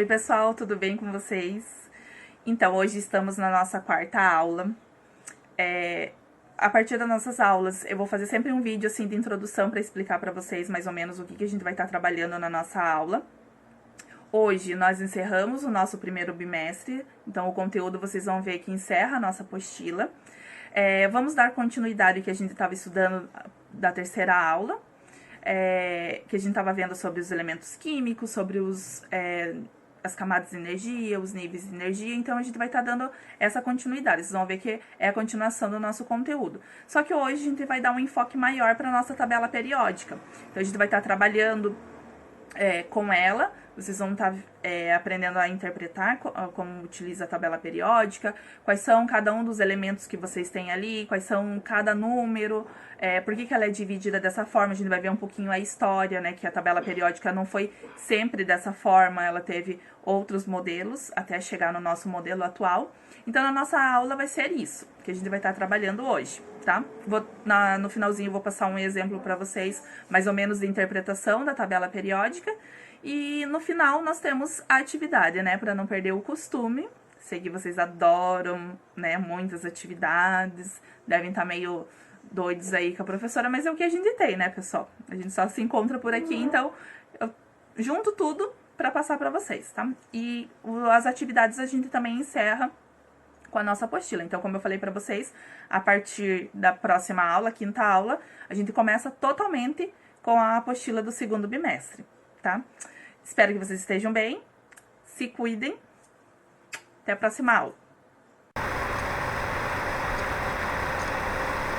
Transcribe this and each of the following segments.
Oi pessoal, tudo bem com vocês? Então, hoje estamos na nossa quarta aula. A partir das nossas aulas, eu vou fazer sempre um vídeo assim de introdução para explicar para vocês mais ou menos o que a gente vai estar trabalhando na nossa aula. Hoje nós encerramos o nosso primeiro bimestre, então o conteúdo vocês vão ver que encerra a nossa apostila. Vamos dar continuidade ao que a gente estava estudando da terceira aula, que a gente estava vendo sobre os elementos químicos, sobre as camadas de energia, os níveis de energia, então a gente vai estar dando essa continuidade. Vocês vão ver que é a continuação do nosso conteúdo. Só que hoje a gente vai dar um enfoque maior para a nossa tabela periódica. Então a gente vai estar trabalhando com ela. Vocês vão estar aprendendo a interpretar como utiliza a tabela periódica, quais são cada um dos elementos que vocês têm ali, quais são cada número, por que ela é dividida dessa forma. A gente vai ver um pouquinho a história, né, que a tabela periódica não foi sempre dessa forma, ela teve outros modelos até chegar no nosso modelo atual. Então, na nossa aula vai ser isso que a gente vai estar trabalhando hoje, tá? No finalzinho eu vou passar um exemplo para vocês, mais ou menos, de interpretação da tabela periódica. E no final nós temos a atividade, né, para não perder o costume. Sei que vocês adoram, né, muitas atividades, devem estar meio doidos aí com a professora, mas é o que a gente tem, né, pessoal? A gente só se encontra por aqui, então eu junto tudo para passar para vocês, tá? E as atividades a gente também encerra com a nossa apostila. Então, como eu falei para vocês, a partir da próxima aula, quinta aula, a gente começa totalmente com a apostila do segundo bimestre, tá? Espero que vocês estejam bem, se cuidem, até a próxima aula.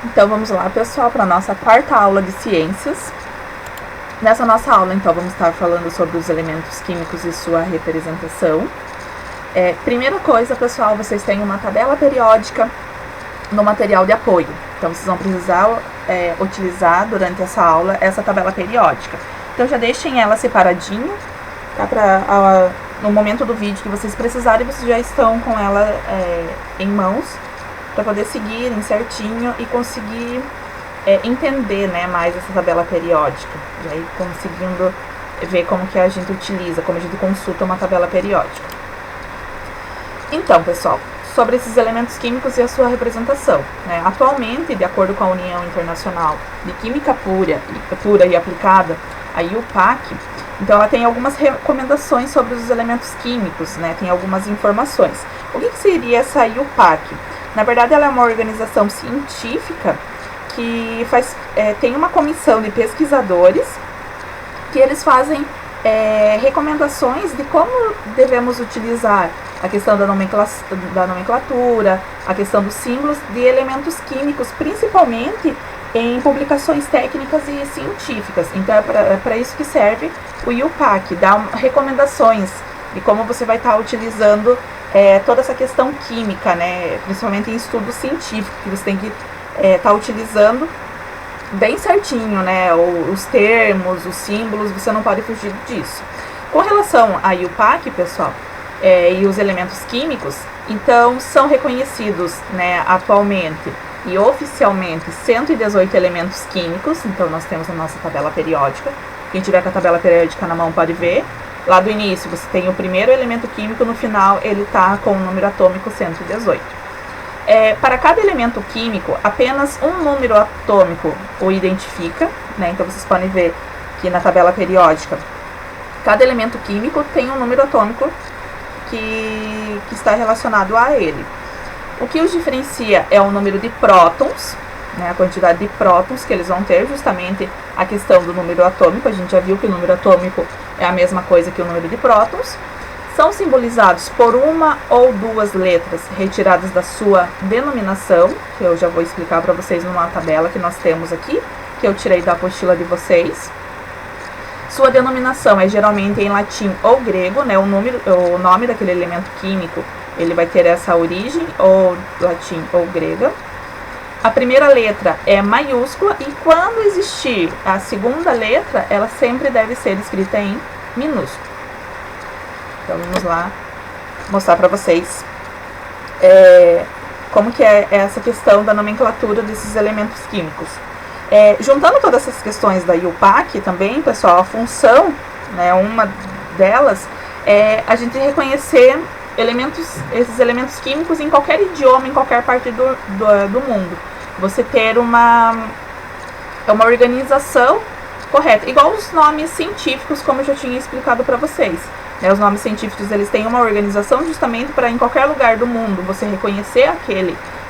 Então, vamos lá, pessoal, para a nossa quarta aula de ciências. Nessa nossa aula, então, vamos estar falando sobre os elementos químicos e sua representação. Primeira coisa, pessoal, vocês têm uma tabela periódica no material de apoio. Então, vocês vão precisar utilizar durante essa aula essa tabela periódica. Então, já deixem ela separadinho, tá? No momento do vídeo que vocês precisarem, vocês já estão com ela em mãos, para poder seguirem certinho e conseguir entender, né, mais essa tabela periódica. E aí, conseguindo ver como que a gente utiliza, como a gente consulta uma tabela periódica. Então, pessoal, sobre esses elementos químicos e a sua representação, né? Atualmente, de acordo com a União Internacional de Química Pura e Aplicada, a IUPAC, então ela tem algumas recomendações sobre os elementos químicos, né? Tem algumas informações. O que seria essa IUPAC? Na verdade, ela é uma organização científica que tem uma comissão de pesquisadores que eles fazem recomendações de como devemos utilizar a questão da nomenclatura, a questão dos símbolos de elementos químicos, principalmente em publicações técnicas e científicas. Então, é para isso que serve o IUPAC, dá recomendações de como você vai estar utilizando toda essa questão química, né, principalmente em estudos científicos, que você tem que estar utilizando bem certinho, né, os termos, os símbolos, você não pode fugir disso. Com relação à IUPAC, pessoal, e os elementos químicos, então são reconhecidos, né, atualmente e oficialmente 118 elementos químicos. Então nós temos a nossa tabela periódica. Quem tiver com a tabela periódica na mão pode ver. Lá do início você tem o primeiro elemento químico, no final ele está com o número atômico 118. Para cada elemento químico, apenas um número atômico o identifica, né? Então vocês podem ver que na tabela periódica, cada elemento químico tem um número atômico que está relacionado a ele. O que os diferencia é o número de prótons, né? A quantidade de prótons que eles vão ter, justamente a questão do número atômico. A gente já viu que o número atômico é a mesma coisa que o número de prótons. São simbolizados por uma ou duas letras retiradas da sua denominação, que eu já vou explicar para vocês numa tabela que nós temos aqui, que eu tirei da apostila de vocês. Sua denominação é geralmente em latim ou grego, né? O nome daquele elemento químico, ele vai ter essa origem, ou latim ou grega. A primeira letra é maiúscula, e quando existir a segunda letra, ela sempre deve ser escrita em minúsculo. Então, vamos lá mostrar para vocês como que é essa questão da nomenclatura desses elementos químicos. Juntando todas essas questões da IUPAC também, pessoal, a função, né, uma delas a gente reconhecer esses elementos químicos em qualquer idioma, em qualquer parte do mundo. Você ter uma organização correta, igual os nomes científicos, como eu já tinha explicado para vocês. Os nomes científicos, eles têm uma organização justamente para em qualquer lugar do mundo você reconhecer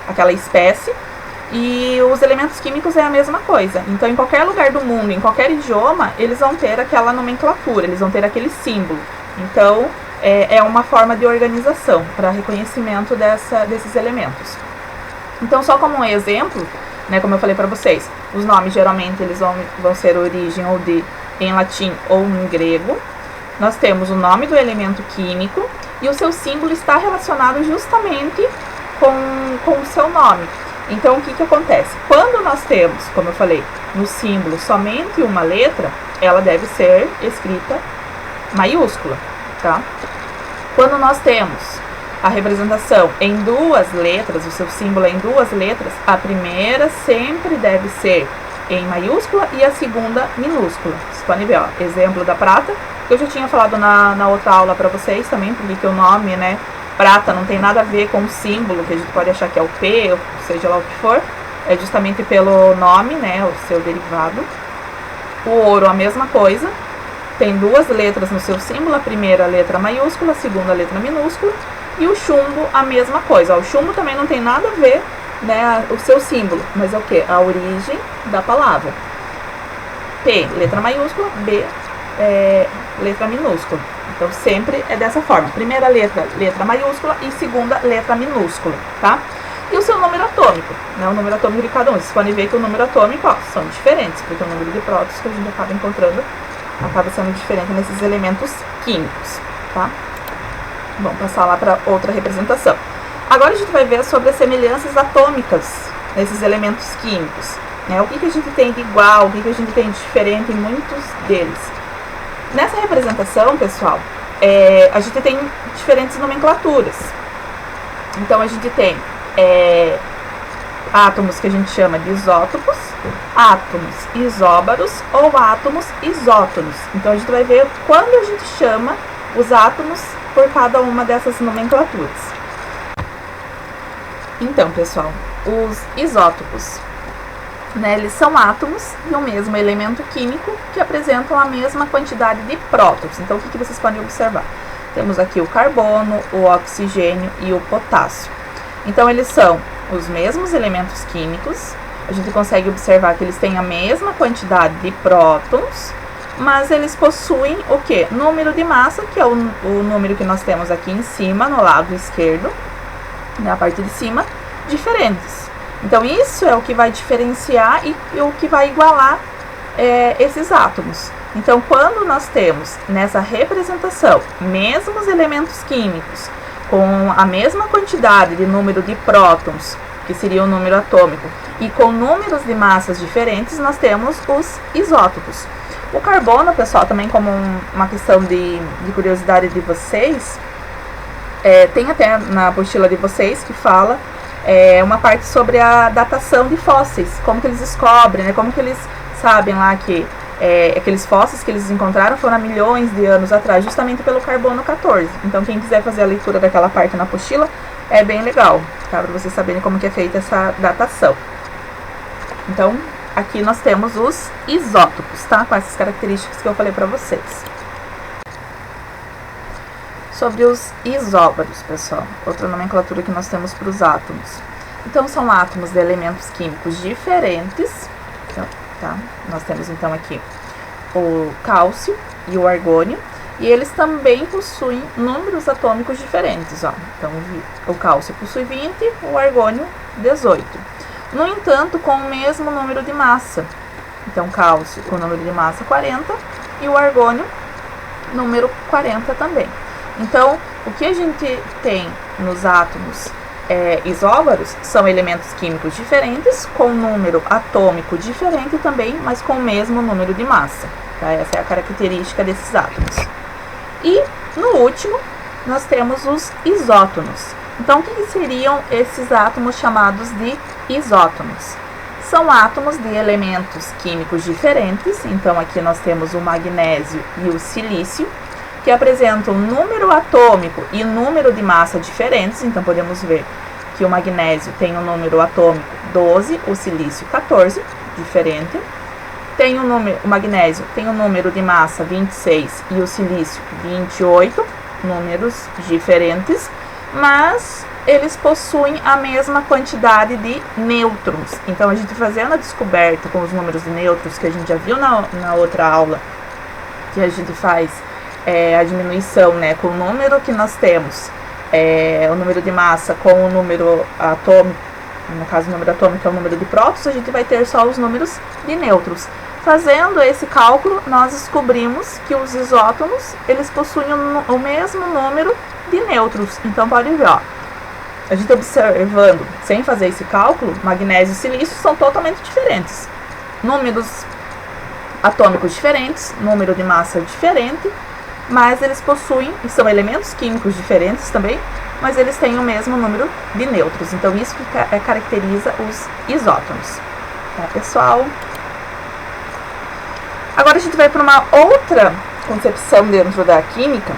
aquela espécie, e os elementos químicos é a mesma coisa. Então, em qualquer lugar do mundo, em qualquer idioma, eles vão ter aquela nomenclatura, eles vão ter aquele símbolo. Então, é uma forma de organização para reconhecimento desses elementos. Então, só como um exemplo, como eu falei para vocês, os nomes geralmente eles vão ser origem ou em latim ou em grego. Nós temos o nome do elemento químico e o seu símbolo está relacionado justamente com o seu nome. Então, o que acontece? Quando nós temos, como eu falei, no símbolo somente uma letra, ela deve ser escrita maiúscula, tá? Quando nós temos a representação em duas letras, o seu símbolo é em duas letras, a primeira sempre deve ser em maiúscula e a segunda minúscula. Vocês podem ver, ó, exemplo da prata. Eu já tinha falado na outra aula para vocês também, porque o nome, prata não tem nada a ver com o símbolo, que a gente pode achar que é o P, ou seja lá o que for. É justamente pelo nome, o seu derivado. O ouro, a mesma coisa. Tem duas letras no seu símbolo, a primeira letra maiúscula, a segunda letra minúscula. E o chumbo, a mesma coisa. O chumbo também não tem nada a ver, o seu símbolo, mas é o que? A origem da palavra. P, letra maiúscula, B, letra minúscula. Então, sempre é dessa forma. Primeira letra, letra maiúscula e segunda, letra minúscula, tá? E o seu número atômico, o número atômico de cada um. Vocês podem ver que o número atômico, são diferentes, porque o número de prótons que a gente acaba encontrando acaba sendo diferente nesses elementos químicos, tá? Vamos passar lá para outra representação. Agora a gente vai ver sobre as semelhanças atômicas nesses elementos químicos. O que a gente tem de igual, o que a gente tem de diferente em muitos deles. Nessa representação, pessoal, a gente tem diferentes nomenclaturas. Então, a gente tem átomos que a gente chama de isótopos, átomos isóbaros ou átomos isótonos. Então, a gente vai ver quando a gente chama os átomos por cada uma dessas nomenclaturas. Então, pessoal, os isótopos, eles são átomos de um mesmo elemento químico que apresentam a mesma quantidade de prótons. Então, o que vocês podem observar? Temos aqui o carbono, o oxigênio e o potássio. Então, eles são os mesmos elementos químicos. A gente consegue observar que eles têm a mesma quantidade de prótons, mas eles possuem o quê? Número de massa, que é o número que nós temos aqui em cima, no lado esquerdo, na parte de cima, diferentes. Então, isso é o que vai diferenciar e o que vai igualar esses átomos. Então, quando nós temos nessa representação mesmos elementos químicos com a mesma quantidade de número de prótons, que seria o número atômico, e com números de massas diferentes, nós temos os isótopos. O carbono, pessoal, também como uma questão de curiosidade de vocês, tem até na apostila de vocês que fala uma parte sobre a datação de fósseis, como que eles descobrem, como que eles sabem lá que aqueles fósseis que eles encontraram foram há milhões de anos atrás, justamente pelo carbono 14. Então, quem quiser fazer a leitura daquela parte na apostila, é bem legal, tá? Para vocês saberem como que é feita essa datação. Então, aqui nós temos os isótopos, tá? Com essas características que eu falei para vocês. Sobre os isóbaros, pessoal, outra nomenclatura que nós temos para os átomos. Então, são átomos de elementos químicos diferentes. Então, tá? Nós temos então aqui o cálcio e o argônio, e eles também possuem números atômicos diferentes, ó. Então, o cálcio possui 20, o argônio 18. No entanto, com o mesmo número de massa. Então, cálcio com o número de massa 40 e o argônio número 40 também. Então, o que a gente tem nos átomos isóbaros são elementos químicos diferentes, com número atômico diferente também, mas com o mesmo número de massa. Tá? Essa é a característica desses átomos. E, no último, nós temos os isótonos. Então, o que seriam esses átomos chamados de isótonos? São átomos de elementos químicos diferentes. Então, aqui nós temos o magnésio e o silício, que apresentam número atômico e número de massa diferentes. Então, podemos ver que o magnésio tem um número atômico 12, o silício 14, diferente. Tem o magnésio tem um número de massa 26 e o silício 28, números diferentes, mas eles possuem a mesma quantidade de nêutrons. Então, a gente fazendo a descoberta com os números de nêutrons, que a gente já viu na outra aula, que a gente faz a diminuição, né, com o número que nós temos, o número de massa com o número atômico, no caso o número atômico é o número de prótons, a gente vai ter só os números de nêutrons. Fazendo esse cálculo, nós descobrimos que os isótomos, eles possuem o mesmo número de nêutrons. Então, pode ver, ó, a gente observando, sem fazer esse cálculo, magnésio e silício são totalmente diferentes. Números atômicos diferentes, número de massa diferente, mas eles possuem, e são elementos químicos diferentes também, mas eles têm o mesmo número de nêutrons. Então, isso que caracteriza os isótomos. Tá, pessoal? Agora a gente vai para uma outra concepção dentro da química,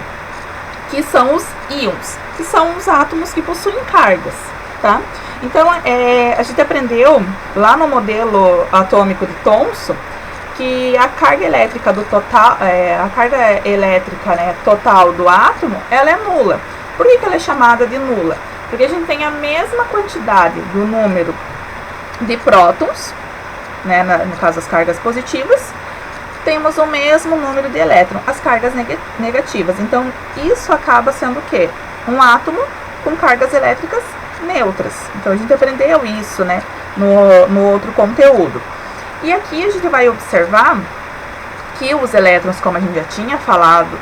que são os íons, que são os átomos que possuem cargas, tá? Então, a gente aprendeu lá no modelo atômico de Thomson que a carga elétrica do total, a carga elétrica, né, total do átomo, ela é nula. Por que ela é chamada de nula? Porque a gente tem a mesma quantidade do número de prótons, né, no caso as cargas positivas, temos o mesmo número de elétrons, as cargas negativas. Então, isso acaba sendo o quê? Um átomo com cargas elétricas neutras. Então, a gente aprendeu isso, né, no outro conteúdo. E aqui a gente vai observar que os elétrons, como a gente já tinha falado,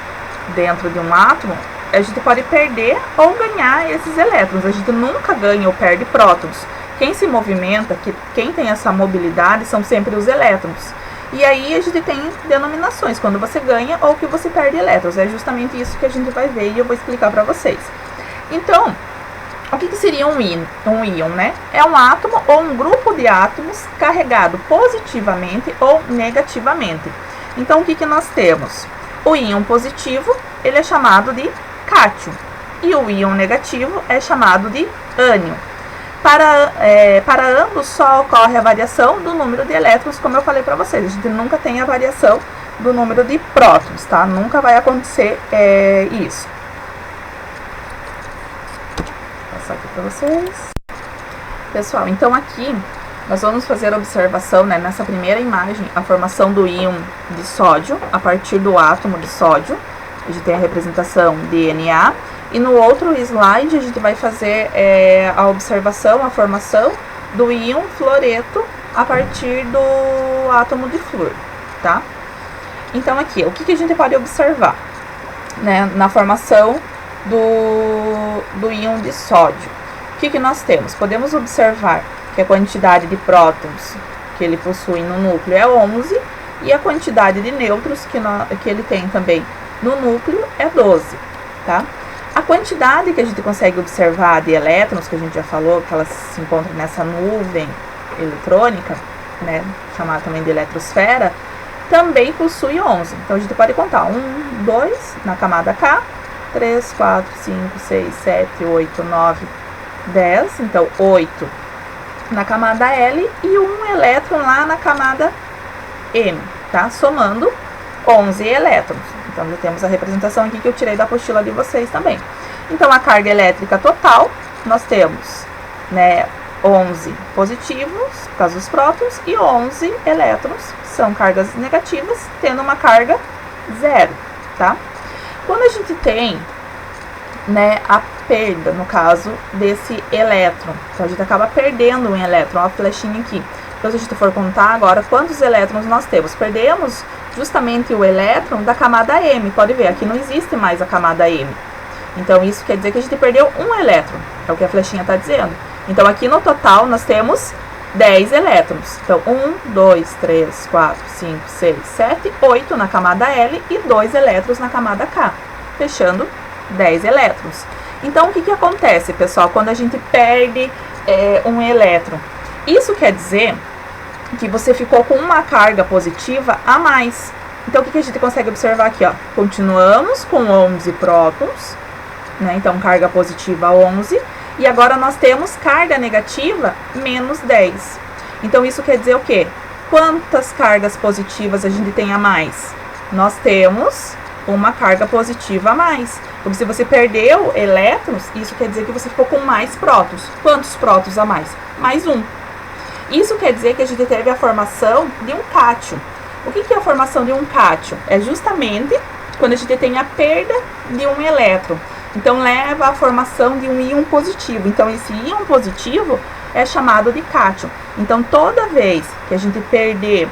dentro de um átomo, a gente pode perder ou ganhar esses elétrons. A gente nunca ganha ou perde prótons. Quem se movimenta, quem tem essa mobilidade, são sempre os elétrons. E aí a gente tem denominações, quando você ganha ou que você perde elétrons. É justamente isso que a gente vai ver e eu vou explicar para vocês. Então, o que seria um íon, né? É um átomo ou um grupo de átomos carregado positivamente ou negativamente. Então, o que nós temos? O íon positivo, ele é chamado de cátion. E o íon negativo é chamado de ânion. Para ambos só ocorre a variação do número de elétrons, como eu falei para vocês. A gente nunca tem a variação do número de prótons, tá? Nunca vai acontecer isso. Vou passar aqui para vocês. Pessoal, então aqui nós vamos fazer a observação, né, nessa primeira imagem, a formação do íon de sódio a partir do átomo de sódio. A gente tem a representação de Na. E no outro slide a gente vai fazer a observação, a formação do íon fluoreto a partir do átomo de flúor, tá? Então aqui, o que a gente pode observar, né, na formação do íon de sódio? O que nós temos? Podemos observar que a quantidade de prótons que ele possui no núcleo é 11 e a quantidade de nêutrons que ele tem também no núcleo é 12, tá? A quantidade que a gente consegue observar de elétrons, que a gente já falou, que elas se encontram nessa nuvem eletrônica, né, chamada também de eletrosfera, também possui 11. Então, a gente pode contar 1, 2 na camada K, 3, 4, 5, 6, 7, 8, 9, 10. Então, 8 na camada L e 1 elétron lá na camada M, tá? Somando 11 elétrons. Então, já temos a representação aqui que eu tirei da apostila de vocês também. Então, a carga elétrica total, nós temos, né, 11 positivos, por causa dos prótons, e 11 elétrons, são cargas negativas, tendo uma carga 0, tá? Quando a gente tem, né, a perda, no caso, desse elétron, então a gente acaba perdendo um elétron, a flechinha aqui. Então, se a gente for contar agora quantos elétrons nós temos, perdemos justamente o elétron da camada M. Pode ver, aqui não existe mais a camada M. Então, isso quer dizer que a gente perdeu um elétron, é o que a flechinha está dizendo. Então, aqui no total, nós temos 10 elétrons. Então, 1, 2, 3, 4, 5, 6, 7, 8 na camada L e 2 elétrons na camada K, fechando 10 elétrons. Então, o que acontece, pessoal, quando a gente perde um elétron? Isso quer dizer que você ficou com uma carga positiva a mais, Então, o que a gente consegue observar aqui, ó? Continuamos com 11 prótons, né? Então, carga positiva 11. E agora nós temos carga negativa menos 10. Então, isso quer dizer o quê? Quantas cargas positivas a gente tem a mais? Nós temos uma carga positiva a mais. Porque se você perdeu elétrons, isso quer dizer que você ficou com mais prótons. Quantos prótons a mais? Mais um. Isso quer dizer que a gente teve a formação de um cátion. O que é a formação de um cátion? É justamente quando a gente tem a perda de um elétron. Então, leva à formação de um íon positivo. Então, esse íon positivo é chamado de cátion. Então, toda vez que a gente perder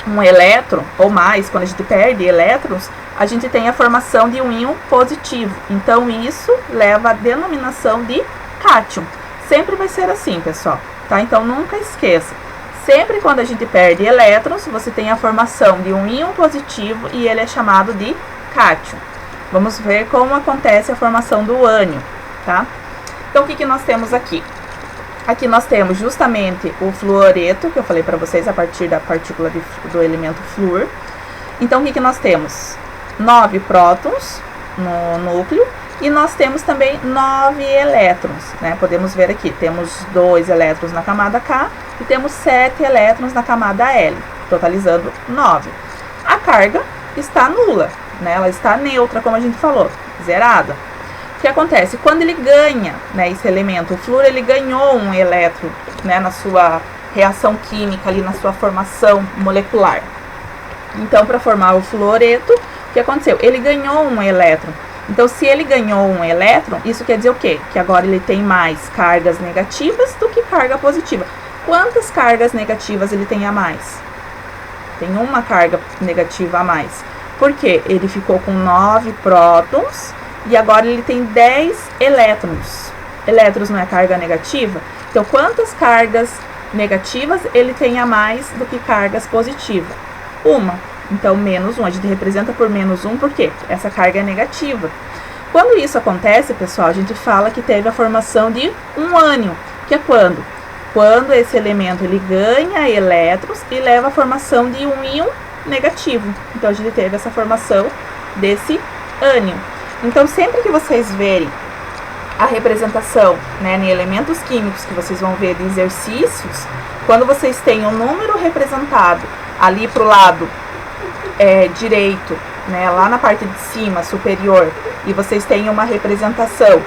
um elétron, ou mais, quando a gente perde elétrons, a gente tem a formação de um íon positivo. Então, isso leva à denominação de cátion. Sempre vai ser assim, pessoal, tá? Então, nunca esqueça. Sempre quando a gente perde elétrons, você tem a formação de um íon positivo e ele é chamado de cátion. Vamos ver como acontece a formação do ânion, tá? Então, o que nós temos aqui? Aqui nós temos justamente o fluoreto, que eu falei para vocês a partir da partícula do elemento flúor. Então, o que nós temos? 9 prótons no núcleo e nós temos também 9 elétrons, né? Podemos ver aqui, temos 2 elétrons na camada K e temos 7 elétrons na camada L, totalizando 9. A carga está nula, né? Ela está neutra, como a gente falou, zerada. O que acontece? Quando ele ganha, né, esse elemento, o flúor, ele ganhou um elétron, né, na sua reação química, ali na sua formação molecular. Então, para formar o fluoreto, o que aconteceu? Ele ganhou um elétron. Então, se ele ganhou um elétron, isso quer dizer o quê? Que agora ele tem mais cargas negativas do que carga positiva. Quantas cargas negativas ele tem a mais? Tem uma carga negativa a mais. Por quê? Ele ficou com 9 prótons e agora ele tem 10 elétrons. Elétrons não é carga negativa? Então, quantas cargas negativas ele tem a mais do que cargas positivas? Uma. Então, menos 1. A gente representa por menos 1, por quê? Essa carga é negativa. Quando isso acontece, pessoal, a gente fala que teve a formação de um ânion, que é quando? Quando esse elemento ele ganha elétrons e leva à formação de um íon negativo. Então, a gente teve essa formação desse ânion. Então, sempre que vocês verem a representação, né, em elementos químicos que vocês vão ver de exercícios, quando vocês têm um número representado ali para o lado direito, né, lá na parte de cima, superior, e vocês têm uma representação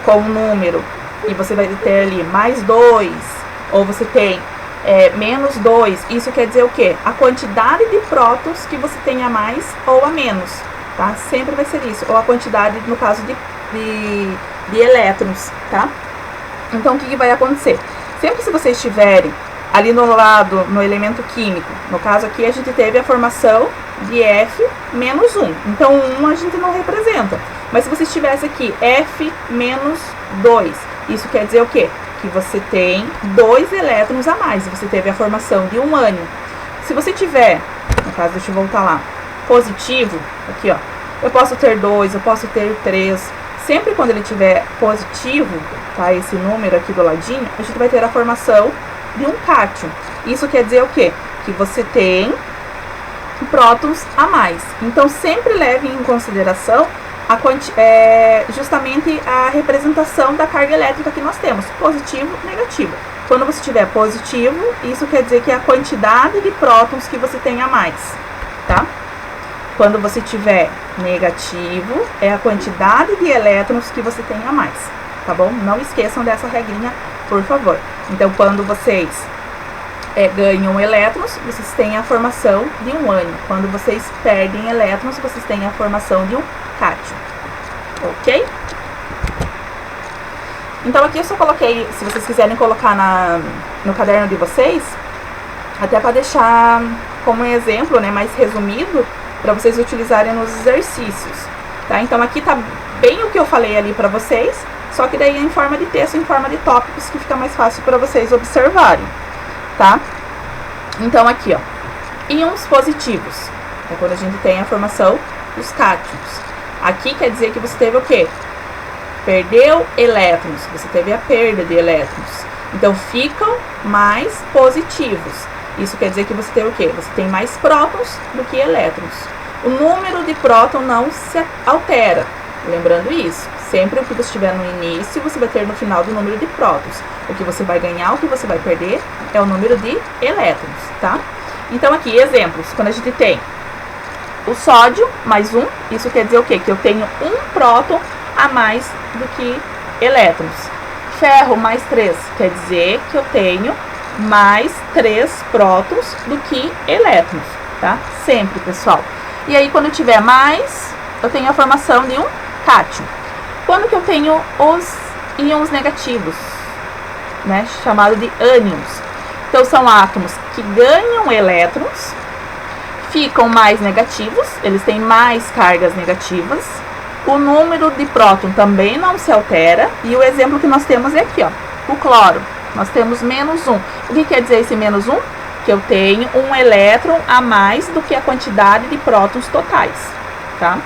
com um número, e você vai ter ali mais 2, ou você tem menos 2, isso quer dizer o quê? A quantidade de prótons que você tem a mais ou a menos, tá? Sempre vai ser isso, ou a quantidade, no caso de elétrons, tá? Então, o que vai acontecer? Sempre se vocês tiverem ali no lado, no elemento químico, no caso aqui a gente teve a formação de F menos 1, então 1 a gente não representa, mas se você tivesse aqui F menos 2, isso quer dizer o quê? Que você tem 2 elétrons a mais, você teve a formação de um ânion. Se você tiver, no caso, deixa eu voltar lá, positivo, aqui ó, eu posso ter 2, eu posso ter 3, sempre quando ele tiver positivo, tá, esse número aqui do ladinho, a gente vai ter a formação de um cátion. Isso quer dizer o quê? Que você tem prótons a mais. Então, sempre leve em consideração justamente a representação da carga elétrica que nós temos, positivo e negativo. Quando você tiver positivo, isso quer dizer que é a quantidade de prótons que você tem a mais, tá? Quando você tiver negativo, é a quantidade de elétrons que você tem a mais, tá bom? Não esqueçam dessa regrinha, por favor. Então, quando vocês ganham elétrons, vocês têm a formação de um ânion. Quando vocês perdem elétrons, vocês têm a formação de um cátion. Ok? Então, aqui eu só coloquei, se vocês quiserem colocar no caderno de vocês, até para deixar como exemplo, né, mais resumido, para vocês utilizarem nos exercícios, tá? Então, aqui tá bem o que eu falei ali para vocês, só que daí em forma de texto, em forma de tópicos, que fica mais fácil para vocês observarem, tá? Então, aqui, ó, íons positivos, é quando a gente tem a formação dos cátions. Aqui quer dizer que você teve o quê? Perdeu elétrons, você teve a perda de elétrons. Então, ficam mais positivos. Isso quer dizer que você tem o quê? Você tem mais prótons do que elétrons. O número de próton não se altera, lembrando isso. Sempre o que você tiver no início, você vai ter no final do número de prótons. O que você vai ganhar, o que você vai perder é o número de elétrons, tá? Então aqui, exemplos, quando a gente tem o sódio mais 1, isso quer dizer o quê? Que eu tenho um próton a mais do que elétrons. Ferro mais 3, quer dizer que eu tenho mais 3 prótons do que elétrons, tá? Sempre, pessoal. E aí, quando eu tiver mais, eu tenho a formação de um cátion. Quando que eu tenho os íons negativos, né? Chamado de ânions. Então, são átomos que ganham elétrons, ficam mais negativos, eles têm mais cargas negativas. O número de próton também não se altera. E o exemplo que nós temos é aqui, ó, o cloro. Nós temos menos 1. O que quer dizer esse menos 1? Que eu tenho um elétron a mais do que a quantidade de prótons totais, tá?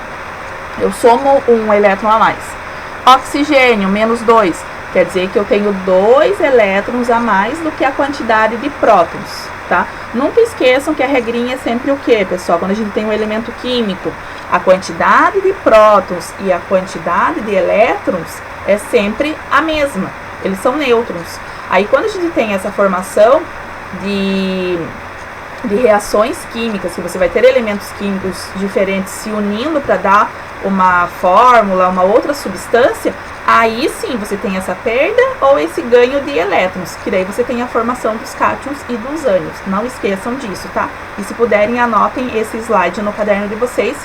Eu somo um elétron a mais. Oxigênio, menos 2. Quer dizer que eu tenho 2 elétrons a mais do que a quantidade de prótons, tá? Nunca esqueçam que a regrinha é sempre o quê, pessoal? Quando a gente tem um elemento químico, a quantidade de prótons e a quantidade de elétrons é sempre a mesma. Eles são nêutrons. Aí, quando a gente tem essa formação de reações químicas, que você vai ter elementos químicos diferentes se unindo para dar uma fórmula, uma outra substância, aí sim você tem essa perda ou esse ganho de elétrons, que daí você tem a formação dos cátions e dos ânions. Não esqueçam disso, tá? E se puderem, anotem esse slide no caderno de vocês,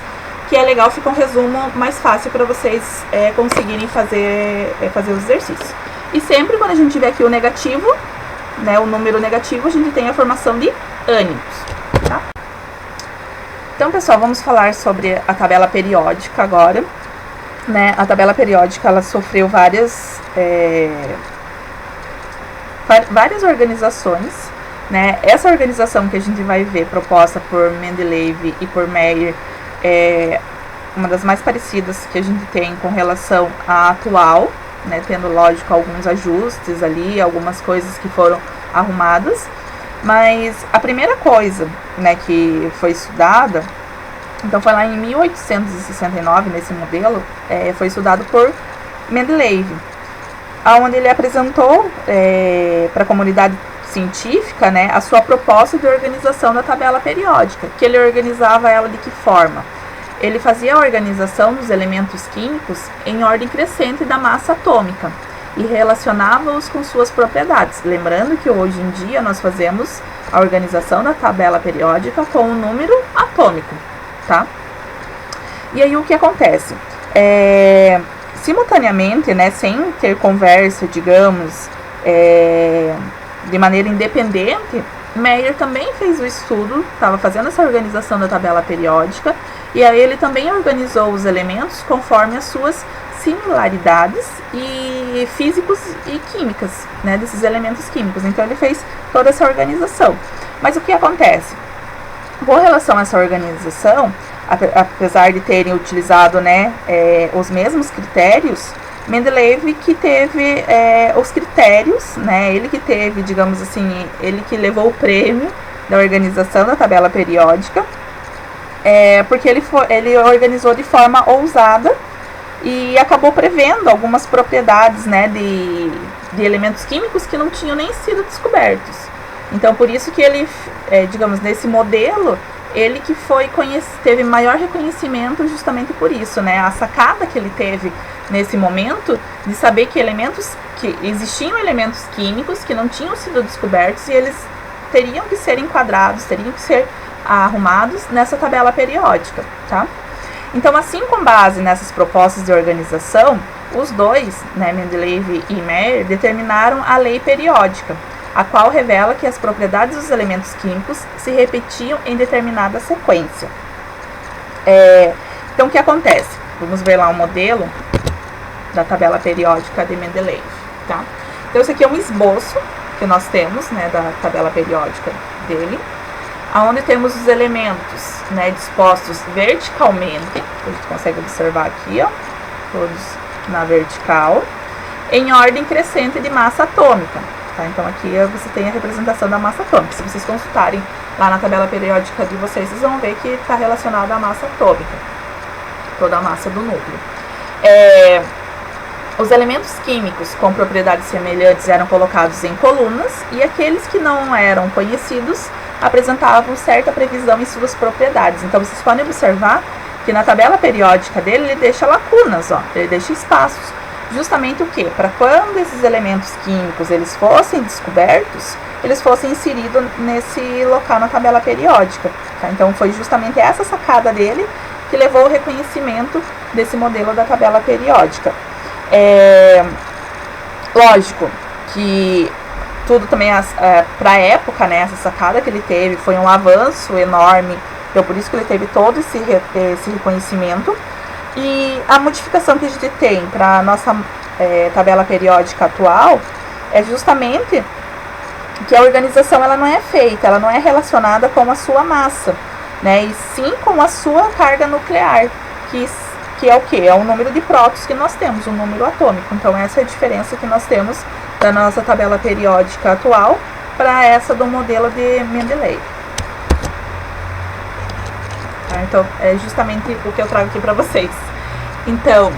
que é legal, fica um resumo mais fácil para vocês conseguirem fazer os exercícios. E sempre quando a gente tiver aqui o negativo, né, o número negativo, a gente tem a formação de ânions, tá? Então, pessoal, vamos falar sobre a tabela periódica agora, né? A tabela periódica, ela sofreu várias organizações, né? Essa organização que a gente vai ver, proposta por Mendeleev e por Meyer, é uma das mais parecidas que a gente tem com relação à atual, né? Tendo, lógico, alguns ajustes ali, algumas coisas que foram arrumadas. Mas a primeira coisa, né, que foi estudada, então foi lá em 1869, nesse modelo, foi estudado por Mendeleev, onde ele apresentou para a comunidade científica, né, a sua proposta de organização da tabela periódica, que ele organizava ela de que forma? Ele fazia a organização dos elementos químicos em ordem crescente da massa atômica e relacionava-os com suas propriedades. Lembrando que hoje em dia nós fazemos a organização da tabela periódica com o número atômico, tá? E aí o que acontece? Simultaneamente, né, sem ter conversa, digamos, de maneira independente, Meyer também fez o estudo, estava fazendo essa organização da tabela periódica, e aí ele também organizou os elementos conforme as suas similaridades e físicos e químicas, né, desses elementos químicos. Então ele fez toda essa organização. Mas o que acontece? Com relação a essa organização, apesar de terem utilizado, né, os mesmos critérios, Mendeleev que teve os critérios, né, ele que teve, digamos assim, ele que levou o prêmio da organização da tabela periódica, porque ele organizou de forma ousada e acabou prevendo algumas propriedades, né, de elementos químicos que não tinham nem sido descobertos. Então, por isso que ele, digamos, nesse modelo, ele que teve maior reconhecimento justamente por isso, né? A sacada que ele teve nesse momento de saber que existiam elementos químicos que não tinham sido descobertos e eles teriam que ser enquadrados, teriam que ser arrumados nessa tabela periódica, tá? Então, assim, com base nessas propostas de organização, os dois, né, Mendeleev e Meyer, determinaram a lei periódica, a qual revela que as propriedades dos elementos químicos se repetiam em determinada sequência. Então, o que acontece? Vamos ver lá o modelo da tabela periódica de Mendeleev, tá? Então, esse aqui é um esboço que nós temos, né, da tabela periódica dele, onde temos os elementos, né, dispostos verticalmente, a gente consegue observar aqui, ó, todos na vertical, em ordem crescente de massa atômica. tá? Então aqui você tem a representação da massa atômica. Se vocês consultarem lá na tabela periódica de vocês, vocês vão ver que está relacionada à massa atômica, toda a massa do núcleo. Os elementos químicos com propriedades semelhantes eram colocados em colunas e aqueles que não eram conhecidos apresentavam certa previsão em suas propriedades. Então vocês podem observar que na tabela periódica dele ele deixa lacunas, ó, ele deixa espaços. Justamente o que? Para quando esses elementos químicos eles fossem descobertos, eles fossem inseridos nesse local na tabela periódica. Tá? Então foi justamente essa sacada dele que levou ao reconhecimento desse modelo da tabela periódica. Lógico que tudo também para a época, né, essa sacada que ele teve foi um avanço enorme, então por isso que ele teve todo esse reconhecimento. E a modificação que a gente tem para a nossa tabela periódica atual é justamente que a organização ela não é feita, ela não é relacionada com a sua massa, né, e sim com a sua carga nuclear, que é o que? É o número de prótons que nós temos, o número atômico. Então essa é a diferença que nós temos da nossa tabela periódica atual para essa do modelo de Mendeleev. Tá? Então é justamente o que eu trago aqui para vocês. Então,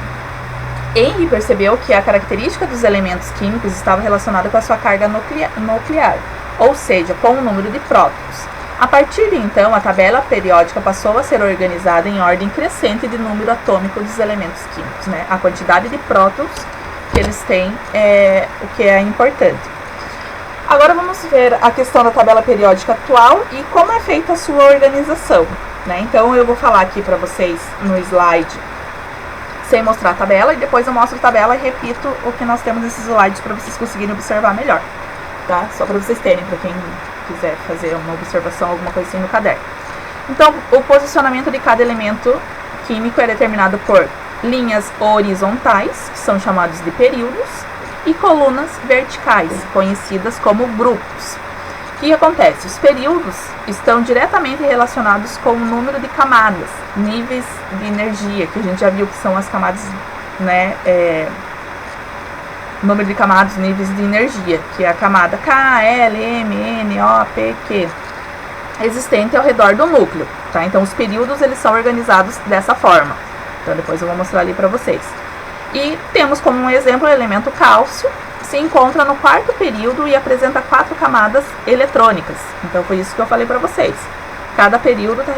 Henry percebeu que a característica dos elementos químicos estava relacionada com a sua carga nuclear, ou seja, com o número de prótons. A partir de então, a tabela periódica passou a ser organizada em ordem crescente de número atômico dos elementos químicos, né? A quantidade de prótons que eles têm é o que é importante. Agora vamos ver a questão da tabela periódica atual e como é feita a sua organização, né? Então eu vou falar aqui para vocês no slide sem mostrar a tabela e depois eu mostro a tabela e repito o que nós temos nesses slides para vocês conseguirem observar melhor, tá? Só para vocês terem, para quem quiser fazer uma observação, alguma coisa assim no caderno. Então, o posicionamento de cada elemento químico é determinado por linhas horizontais, que são chamados de períodos, e colunas verticais, conhecidas como grupos. O que acontece? Os períodos estão diretamente relacionados com o número de camadas, níveis de energia, que a gente já viu que são as camadas, né, número de camadas, níveis de energia, que é a camada K, L, M, N, O, P, Q, existente ao redor do núcleo, tá? Então, os períodos, eles são organizados dessa forma. Então, depois eu vou mostrar ali para vocês. E temos como um exemplo o elemento cálcio, que se encontra no quarto período e apresenta 4 camadas eletrônicas. Então, foi isso que eu falei para vocês. Cada período está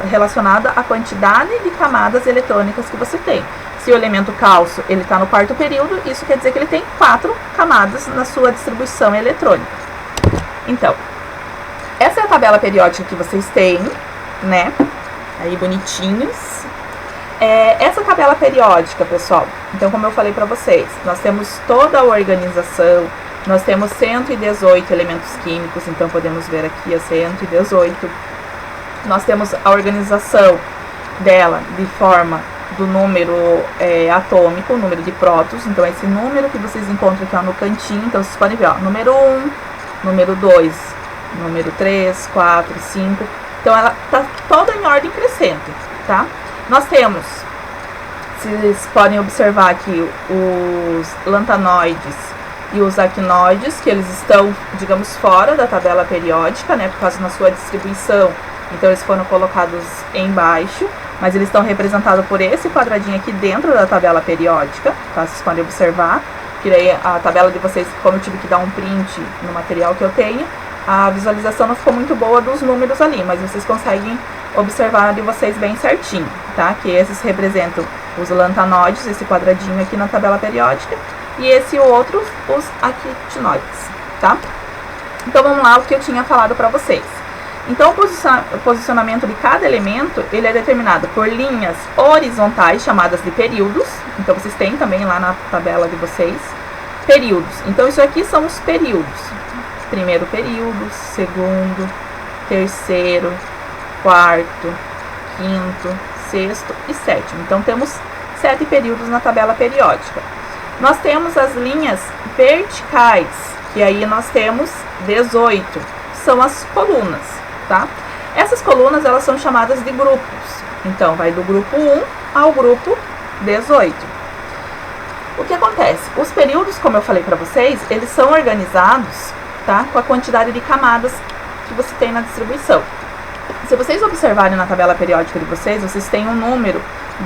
relacionado à quantidade de camadas eletrônicas que você tem. Se o elemento cálcio ele está no quarto período, isso quer dizer que ele tem 4 camadas na sua distribuição eletrônica. Então, essa é a tabela periódica que vocês têm, né? Aí bonitinhos. Essa tabela periódica, pessoal, então como eu falei para vocês, nós temos toda a organização, nós temos 118 elementos químicos, então podemos ver aqui a 118. Nós temos a organização dela de forma do número atômico, o número de prótons. Então esse número que vocês encontram aqui ó, no cantinho, então vocês podem ver, ó, número 1, número 2, número 3, 4, 5. Então ela está toda em ordem crescente, tá? Nós temos, vocês podem observar aqui os lantanoides e os actinoides, que eles estão, digamos, fora da tabela periódica, né, por causa da sua distribuição. Então eles foram colocados embaixo, mas eles estão representados por esse quadradinho aqui dentro da tabela periódica, tá? Vocês podem observar, que daí a tabela de vocês, como eu tive que dar um print no material que eu tenho, a visualização não ficou muito boa dos números ali, mas vocês conseguem observar de vocês bem certinho, tá? Que esses representam os lantanoides, esse quadradinho aqui na tabela periódica, e esse outro, os actinoides, tá? Então vamos lá o que eu tinha falado para vocês. Então o posicionamento de cada elemento, ele é determinado por linhas horizontais, chamadas de períodos. Então vocês têm também lá na tabela de vocês, períodos. Então isso aqui são os períodos. Primeiro período, segundo, terceiro, quarto, quinto, sexto e sétimo. Então temos 7 períodos na tabela periódica. Nós temos as linhas verticais, que aí nós temos 18, são as colunas, tá? Essas colunas, elas são chamadas de grupos. Então vai do grupo 1 ao grupo 18. O que acontece? Os períodos, como eu falei para vocês, eles são organizados, tá, com a quantidade de camadas que você tem na distribuição. Se vocês observarem na tabela periódica de vocês, vocês têm um número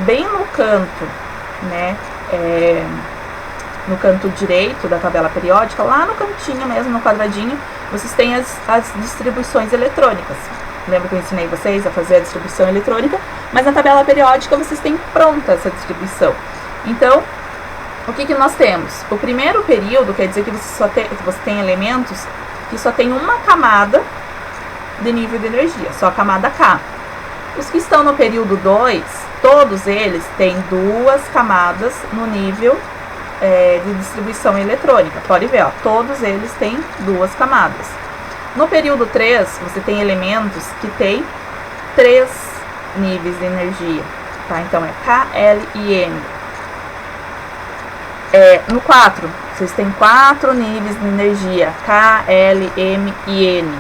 bem no canto, né, no canto direito da tabela periódica, lá no cantinho mesmo, no quadradinho, vocês têm as distribuições eletrônicas. Lembra que eu ensinei vocês a fazer a distribuição eletrônica? Mas na tabela periódica vocês têm pronta essa distribuição. Então, o que nós temos? O primeiro período quer dizer que você tem elementos que só tem uma camada de nível de energia, só a camada K. Os que estão no período 2, todos eles têm duas camadas no nível de distribuição eletrônica. Pode ver, ó, todos eles têm duas camadas. No período 3, você tem elementos que têm 3 níveis de energia, tá? Então, é K, L e M. No 4, vocês têm 4 níveis de energia, K, L, M e N.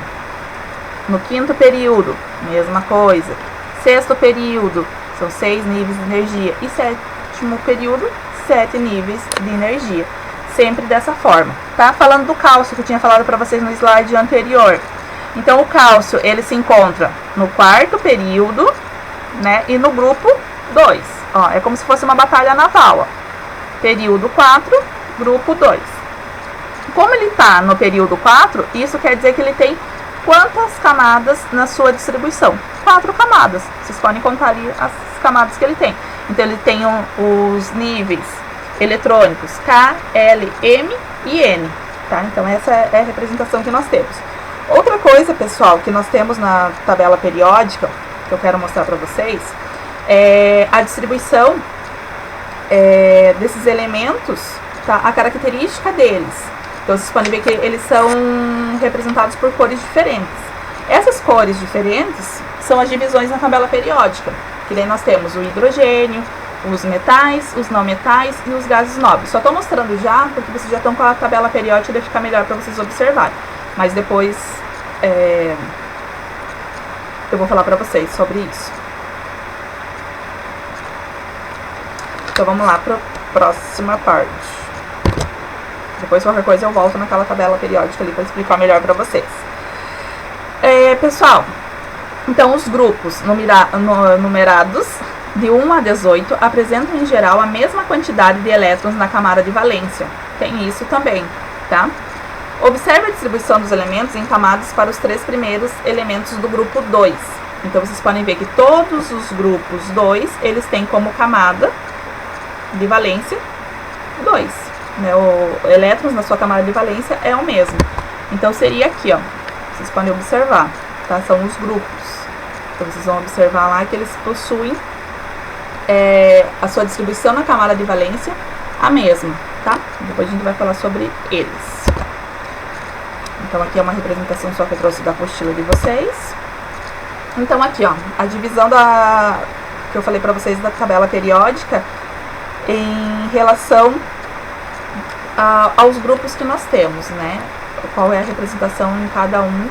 No 5º período, mesma coisa. 6º período, são 6 níveis de energia. E 7º período, 7 níveis de energia. Sempre dessa forma, tá? Falando do cálcio que eu tinha falado para vocês no slide anterior. Então, o cálcio, ele se encontra no 4º período, né? E no grupo 2. Ó, é como se fosse uma batalha naval, ó. Período 4, grupo 2. Como ele tá no período 4, isso quer dizer que ele tem quantas camadas na sua distribuição? 4 camadas. Vocês podem contar ali as camadas que ele tem. Então, ele tem os níveis eletrônicos K, L, M e N, tá? Então, essa é a representação que nós temos. Outra coisa, pessoal, que nós temos na tabela periódica, que eu quero mostrar para vocês, é a distribuição desses elementos, tá? A característica deles. Então, vocês podem ver que eles são representados por cores diferentes. Essas cores diferentes são as divisões na tabela periódica, que daí nós temos o hidrogênio, os metais, os não metais e os gases nobres. Só estou mostrando já, porque vocês já estão com a tabela periódica, deve ficar melhor para vocês observarem. Mas depois eu vou falar para vocês sobre isso. Então vamos lá para a próxima parte. Depois qualquer coisa eu volto naquela tabela periódica ali para explicar melhor para vocês. Pessoal, então os grupos numerados de 1 a 18 apresentam em geral a mesma quantidade de elétrons na camada de valência. Tem isso também, tá? Observe a distribuição dos elementos em camadas para os 3 primeiros elementos do grupo 2. Então, vocês podem ver que todos os grupos 2, eles têm como camada de valência 2. Né? O elétrons na sua camada de valência é o mesmo. Então, seria aqui, ó. Vocês podem observar, tá? São os grupos. Então, vocês vão observar lá que eles possuem a sua distribuição na camada de valência a mesma, tá? Depois a gente vai falar sobre eles. Então, aqui é uma representação só que eu trouxe da apostila de vocês. Então, aqui, ó, a divisão que eu falei pra vocês da tabela periódica em relação aos grupos que nós temos, né? Qual é a representação em cada um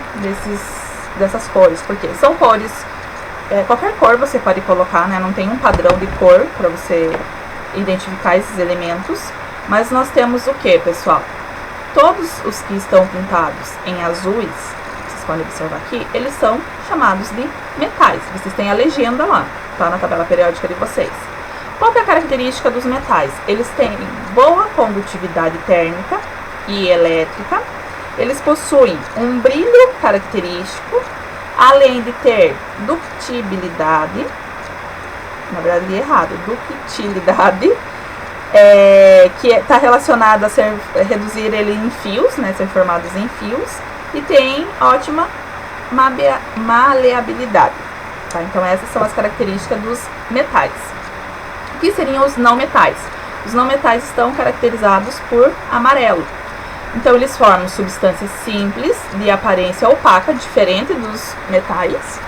dessas cores, porque são cores, qualquer cor você pode colocar, né? Não tem um padrão de cor para você identificar esses elementos, mas nós temos o que, pessoal? Todos os que estão pintados em azuis, vocês podem observar aqui, eles são chamados de metais. Vocês têm a legenda lá, tá? Na tabela periódica de vocês. Qual que é a característica dos metais? Eles têm boa condutividade térmica e elétrica. Eles possuem um brilho característico, além de ter ductilidade, na verdade errado, ductilidade, que está relacionada a reduzir ele em fios, né, ser formados em fios, e tem ótima maleabilidade. Tá? Então essas são as características dos metais. O que seriam os não metais? Os não metais estão caracterizados por amarelo. Então, eles formam substâncias simples, de aparência opaca, diferente dos metais,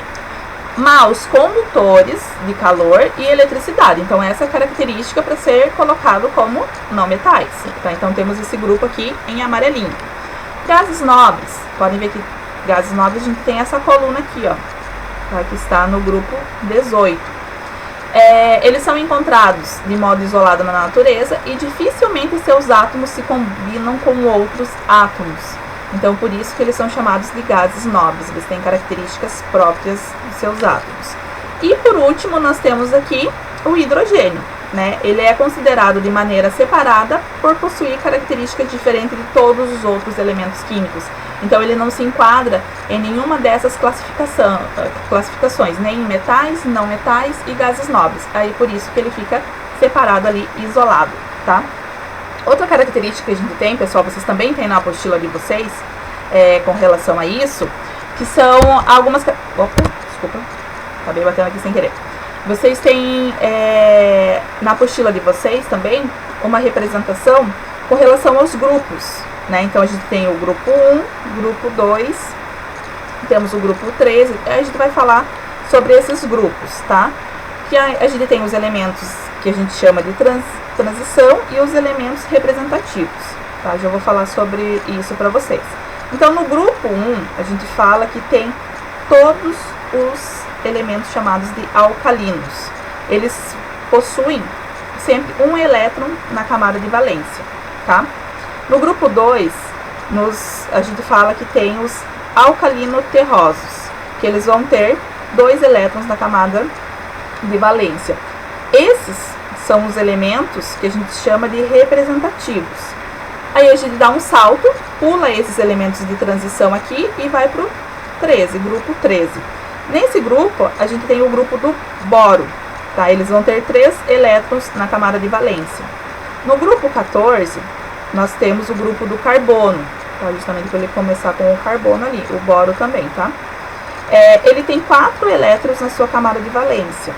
maus condutores de calor e eletricidade. Então, essa é a característica para ser colocado como não metais. Tá? Então, temos esse grupo aqui em amarelinho. Gases nobres. Podem ver que gases nobres a gente tem essa coluna aqui, ó, tá? Que está no grupo 18. Eles são encontrados de modo isolado na natureza e dificilmente seus átomos se combinam com outros átomos. Então, por isso que eles são chamados de gases nobres, eles têm características próprias de seus átomos. E, por último, nós temos aqui o hidrogênio, né? Ele é considerado de maneira separada por possuir características diferentes de todos os outros elementos químicos. Então, ele não se enquadra em nenhuma dessas classificações, nem em metais, não metais e gases nobres. Aí, por isso que ele fica separado ali, isolado, tá? Outra característica que a gente tem, pessoal, vocês também têm na apostila de vocês, com relação a isso, que são algumas... Opa, desculpa, acabei batendo aqui sem querer. Vocês têm, na apostila de vocês também, uma representação com relação aos grupos, né? Então, a gente tem o grupo 1, grupo 2, temos o grupo 13, a gente vai falar sobre esses grupos, tá? Que a gente tem os elementos que a gente chama de transição e os elementos representativos, tá? Já vou falar sobre isso para vocês. Então, no grupo 1, a gente fala que tem todos os elementos chamados de alcalinos. Eles possuem sempre um elétron na camada de valência, tá? No grupo 2, a gente fala que tem os alcalino-terrosos, que eles vão ter 2 elétrons na camada de valência. Esses são os elementos que a gente chama de representativos. Aí a gente dá um salto, pula esses elementos de transição aqui e vai para o 13, grupo 13. Nesse grupo, a gente tem o grupo do boro, tá? Eles vão ter 3 elétrons na camada de valência. No grupo 14, nós temos o grupo do carbono, tá? Justamente para ele começar com o carbono ali, o boro também, tá? Ele tem 4 elétrons na sua camada de valência.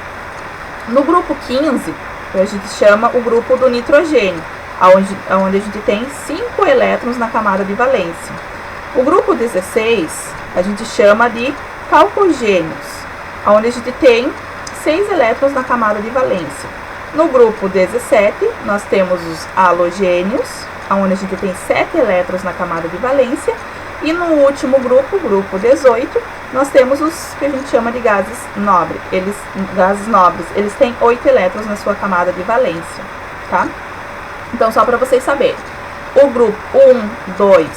No grupo 15, a gente chama o grupo do nitrogênio, onde a gente tem 5 elétrons na camada de valência. O grupo 16, a gente chama de calcogênios, onde a gente tem 6 elétrons na camada de valência. No grupo 17, nós temos os halogênios, onde a gente tem 7 elétrons na camada de valência. E no último grupo, o grupo 18, nós temos os que a gente chama de gases nobres. Eles têm 8 elétrons na sua camada de valência, tá? Então, só para vocês saberem, o grupo 1, 2,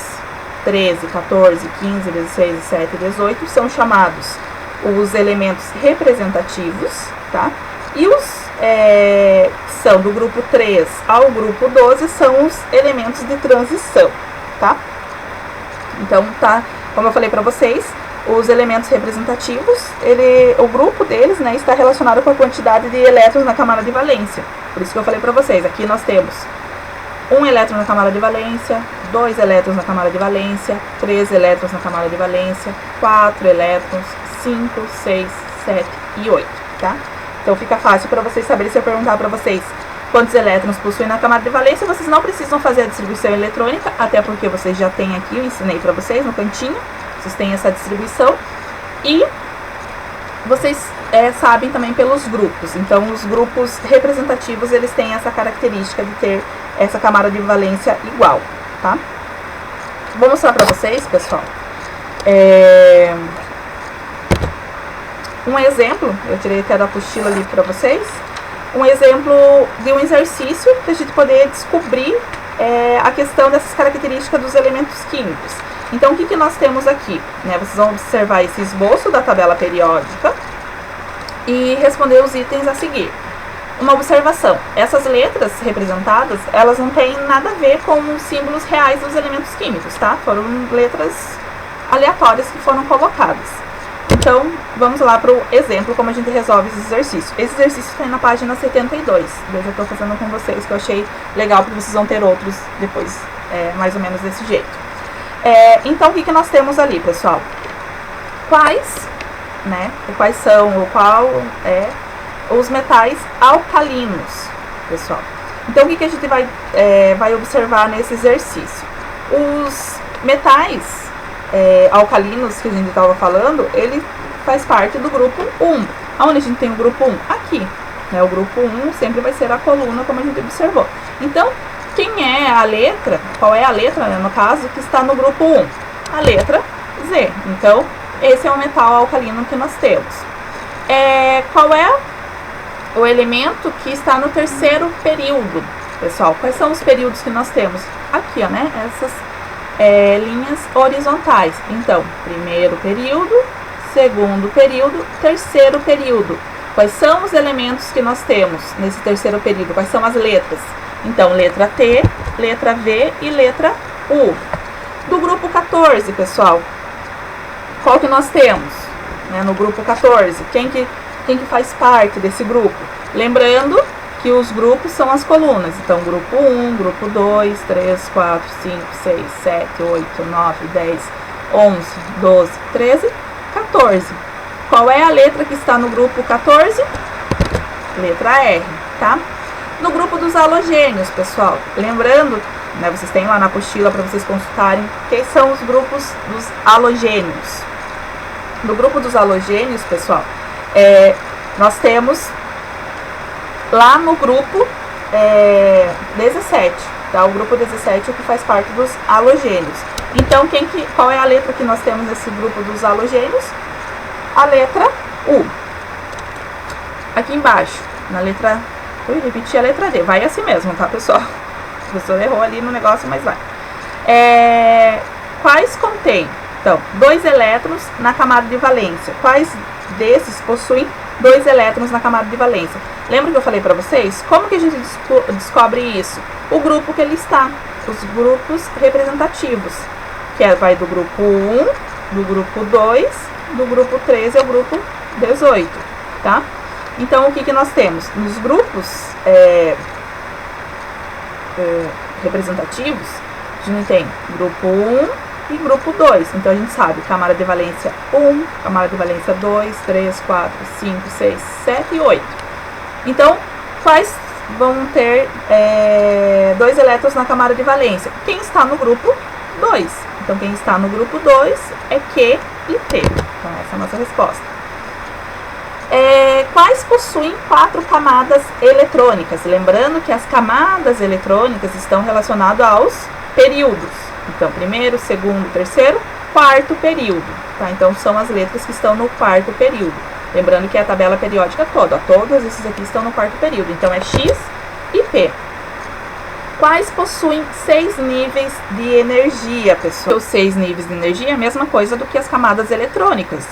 13, 14, 15, 16, 17 e 18 são chamados os elementos representativos, tá? E os que são do grupo 3 ao grupo 12 são os elementos de transição, tá? Então, tá, como eu falei para vocês, os elementos representativos, o grupo deles, né, está relacionado com a quantidade de elétrons na camada de valência. Por isso que eu falei para vocês, aqui nós temos 1 elétron na camada de valência, 2 elétrons na camada de valência, 3 elétrons na camada de valência, 4 elétrons, 5, 6, 7 e 8, tá? Então fica fácil para vocês saberem. Se eu perguntar para vocês quantos elétrons possuem na camada de valência, vocês não precisam fazer a distribuição eletrônica, até porque vocês já têm aqui, eu ensinei para vocês no cantinho, vocês têm essa distribuição. E vocês sabem também pelos grupos. Então, os grupos representativos, eles têm essa característica de ter essa camada de valência igual, tá? Vou mostrar para vocês, pessoal, um exemplo, eu tirei até da apostila ali para vocês, um exemplo de um exercício para a gente poder descobrir a questão dessas características dos elementos químicos. Então, o que nós temos aqui? Né? Vocês vão observar esse esboço da tabela periódica e responder os itens a seguir. Uma observação, essas letras representadas, elas não têm nada a ver com os símbolos reais dos elementos químicos, tá? Foram letras aleatórias que foram colocadas. Então, vamos lá para o exemplo, como a gente resolve esse exercício. Esse exercício está na página 72. Eu já estou fazendo com vocês, que eu achei legal, porque vocês vão ter outros depois, mais ou menos desse jeito. Então, o que nós temos ali, pessoal? Quais são, os metais alcalinos, pessoal. Então, o que a gente vai observar nesse exercício? Os metais alcalinos que a gente estava falando, ele faz parte do grupo 1. Onde a gente tem o grupo 1? Aqui. Né? O grupo 1 sempre vai ser a coluna, como a gente observou. Então, qual é a letra, né, no caso, que está no grupo 1? A letra Z. Então, esse é o metal alcalino que nós temos. Qual é o elemento que está no terceiro período, pessoal. Quais são os períodos que nós temos? Aqui, ó, né? Essas linhas horizontais. Então, primeiro período, segundo período, terceiro período. Quais são os elementos que nós temos nesse terceiro período? Quais são as letras? Então, letra T, letra V e letra U. Do grupo 14, pessoal, qual que nós temos, né, no grupo 14? Quem que faz parte desse grupo? Lembrando que os grupos são as colunas. Então, grupo 1, grupo 2, 3, 4, 5, 6, 7, 8, 9, 10, 11, 12, 13, 14. Qual é a letra que está no grupo 14? Letra R, tá? No grupo dos halogênios, pessoal, lembrando, né, vocês têm lá na apostila para vocês consultarem quem são os grupos dos halogênios. No grupo dos halogênios, pessoal, nós temos lá no grupo 17, tá? O grupo 17 é o que faz parte dos halogênios. Então, qual é a letra que nós temos nesse grupo dos halogênios? A letra U. Aqui embaixo, na letra... Eu repeti a letra D. Vai assim mesmo, tá, pessoal? O professor errou ali no negócio, mas vai. Quais contém? Então, 2 elétrons na camada de valência. Quais desses possuem 2 elétrons na camada de valência? Lembra que eu falei para vocês? Como que a gente descobre isso? O grupo que ele está. Os grupos representativos. Que vai do grupo 1, do grupo 2, do grupo 13 ao grupo 18, tá? Então, o que nós temos? Nos grupos representativos, a gente tem grupo 1 e grupo 2. Então, a gente sabe camada de valência 1, camada de valência 2, 3, 4, 5, 6, 7 e 8. Então, quais vão ter 2 elétrons na camada de valência? Quem está no grupo 2. Então, quem está no grupo 2 é Q e T. Então, essa é a nossa resposta. Quais possuem 4 camadas eletrônicas? Lembrando que as camadas eletrônicas estão relacionadas aos períodos. Então, primeiro, segundo, terceiro, quarto período. Tá? Então, são as letras que estão no quarto período. Lembrando que é a tabela periódica toda. Ó, todos esses aqui estão no quarto período. Então, é X e P. Quais possuem 6 níveis de energia, pessoal? Os 6 níveis de energia é a mesma coisa do que as camadas eletrônicas.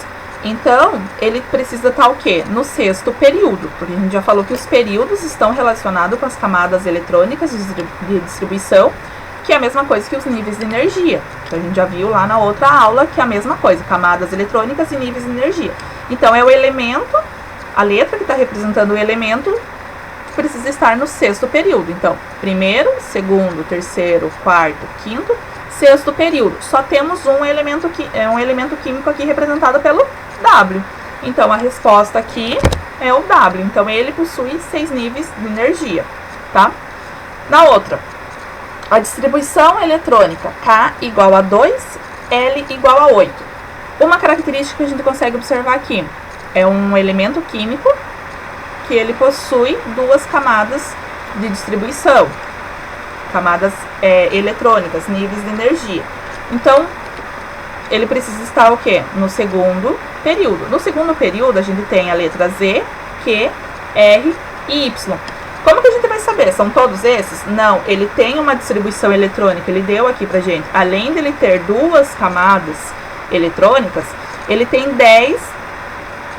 Então, ele precisa estar o quê? No sexto período, porque a gente já falou que os períodos estão relacionados com as camadas eletrônicas de distribuição, que é a mesma coisa que os níveis de energia. Então, a gente já viu lá na outra aula que é a mesma coisa, camadas eletrônicas e níveis de energia. Então, é o elemento, a letra que está representando o elemento, precisa estar no sexto período. Então, primeiro, segundo, terceiro, quarto, quinto, sexto período. Só temos um elemento químico aqui representado pelo W. Então, a resposta aqui é o W. Então, ele possui 6 níveis de energia, tá? Na outra, a distribuição eletrônica K igual a 2, L igual a 8. Uma característica que a gente consegue observar aqui é um elemento químico que ele possui 2 camadas de distribuição, camadas eletrônicas, níveis de energia. Então, ele precisa estar o quê? No segundo período. No segundo período, a gente tem a letra Z, Q, R e Y. Como que a gente vai saber? São todos esses? Não, ele tem uma distribuição eletrônica, ele deu aqui pra gente. Além de ele ter 2 camadas eletrônicas, ele tem 10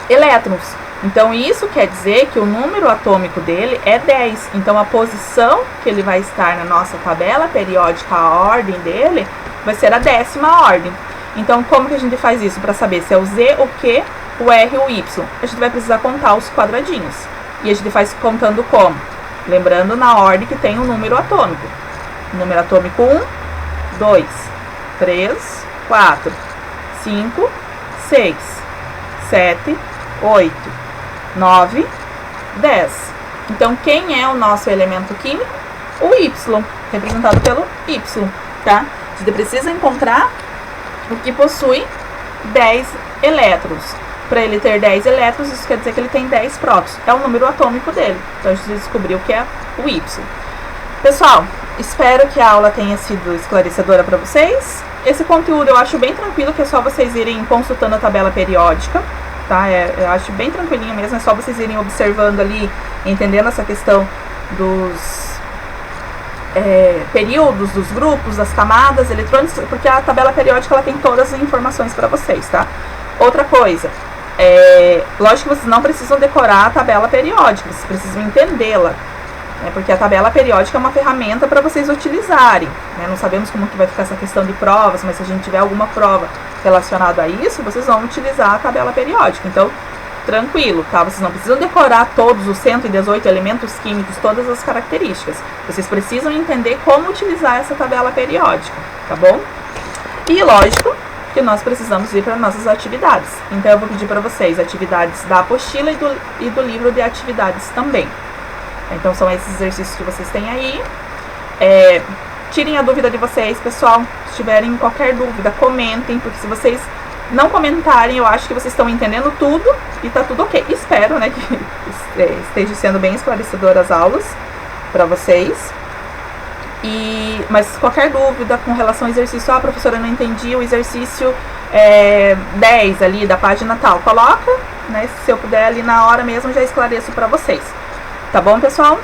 elétrons. Então, isso quer dizer que o número atômico dele é 10. Então, a posição que ele vai estar na nossa tabela periódica, a ordem dele, vai ser a 10ª ordem. Então, como que a gente faz isso para saber se é o Z, o Q, o R ou o Y? A gente vai precisar contar os quadradinhos. E a gente faz contando como? Lembrando na ordem que tem o número atômico. Número atômico 1, 2, 3, 4, 5, 6, 7, 8, 9, 10. Então, quem é o nosso elemento químico? O Y, representado pelo Y, tá? A gente precisa encontrar o que possui 10 elétrons. Para ele ter 10 elétrons, isso quer dizer que ele tem 10 prótons. É o número atômico dele. Então, a gente descobriu que é o Y. Pessoal, espero que a aula tenha sido esclarecedora para vocês. Esse conteúdo eu acho bem tranquilo, que é só vocês irem consultando a tabela periódica, tá? Eu acho bem tranquilinho mesmo, é só vocês irem observando ali entendendo essa questão dos períodos, dos grupos, das camadas eletrônicas, porque a tabela periódica ela tem todas as informações para vocês, tá? Outra coisa, lógico que vocês não precisam decorar a tabela periódica, vocês precisam entendê-la, né? Porque a tabela periódica é uma ferramenta para vocês utilizarem, né? Não sabemos como que vai ficar essa questão de provas, mas se a gente tiver alguma prova relacionada a isso, vocês vão utilizar a tabela periódica. Então, tranquilo, tá? Vocês não precisam decorar todos os 118 elementos químicos, todas as características. Vocês precisam entender como utilizar essa tabela periódica, tá bom? E lógico que nós precisamos ir para nossas atividades. Então eu vou pedir para vocês atividades da apostila e do livro de atividades também. Então são esses exercícios que vocês têm aí. Tirem a dúvida de vocês, pessoal. Se tiverem qualquer dúvida, comentem, porque se vocês não comentarem, eu acho que vocês estão entendendo tudo e tá tudo ok. Espero, né, que esteja sendo bem esclarecedora as aulas para vocês. Mas qualquer dúvida com relação ao exercício, professora, eu não entendi o exercício 10 ali da página tal, coloca, né, se eu puder ali na hora mesmo, já esclareço para vocês. Tá bom, pessoal?